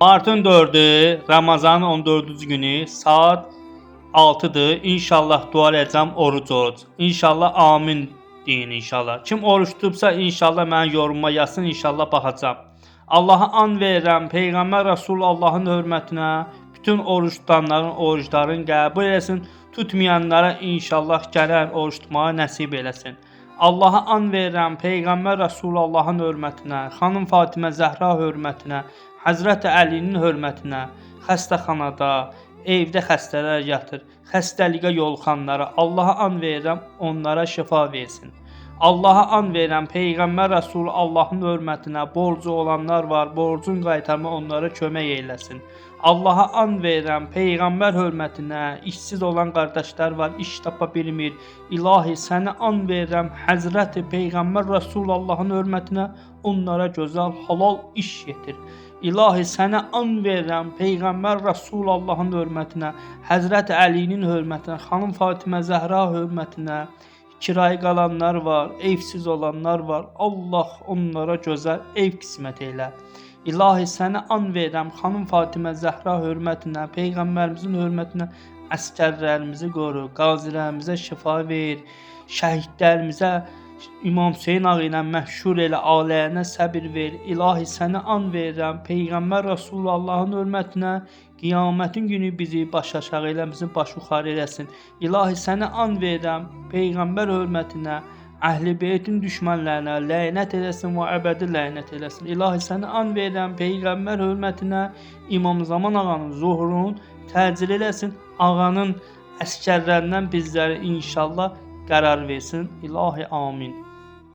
Martın 4'ü Ramazanın 14-cü günü saat 6'dır. İnşallah dua edəcəm, oruc oruc. İnşallah amin deyin inşallah. Kim oruç tutubsa inşallah mən yoruma yazsın, inşallah baxacam. Allaha an verirəm, Peyğəmbər Rasul Allahın hörmətinə bütün oruç tutanların oruçlarını qəbul eləsin. Tutmayanlara inşallah gələn oruç tutmağı nəsib eləsin. Allaha an verirəm, Peyğəmbər Rasul Allahın hörmətinə, xanım Fatimə Zəhra hörmətinə, Həzrət Əlinin hörmətinə, xəstəxanada, evdə xəstələr yatır, xəstəliyə yoluxanlara Allaha an verirəm, onlara şifa versin. Allaha an verirəm, Peyğəmbər Rasul Allahın hörmətinə, borcu olanlar var, borcun qaytarma onlara kömək eyləsin. Allaha an verirəm, Peyğəmbər hörmətinə, işsiz olan qardaşlar var, iş tapa bilmir. İlahi sənə an verirəm, Həzrəti Peyğəmbər Rasul Allahın hörmətinə, onlara gözəl, halal iş yetir. İlahi sənə an verirəm, Peyğəmbər Rasul Allahın hörmətinə, Həzrət Əlinin hörmətinə, xanım Fatimə Zəhra hörmətinə, kiraya qalanlar var, evsiz olanlar var. Allah onlara gözəl ev qismət elə. İlahi sənə an verirəm, xanım Fatimə Zəhra hörmətinə, Peyğəmbərimizin hörmətinə, əskərlərimizi qoru, qazilərimizə şifa ver, şəhidlərimizə İmam Hüseyin ağa ilə məşhur elə, aləyənə səbir ver. İlahi sənə an verirəm, Peyğəmbər Rasulullahın hörmətinə, qiyamətin günü bizi baş aşağı elə, bizi baş yuxarı eləsin. İlahi sənə an verirəm, Peyğəmbər hörmətinə, Əhl-i Beytin düşmənlərinə lənət eləsin və əbədi lənət eləsin. İlahi sənə an verirəm, Peyğəmbər hörmətinə, İmam Zaman ağanın zuhurunu təcil eləsin. Ağanın əskərlərindən bizləri inşallah qərar versin. İlahi amin.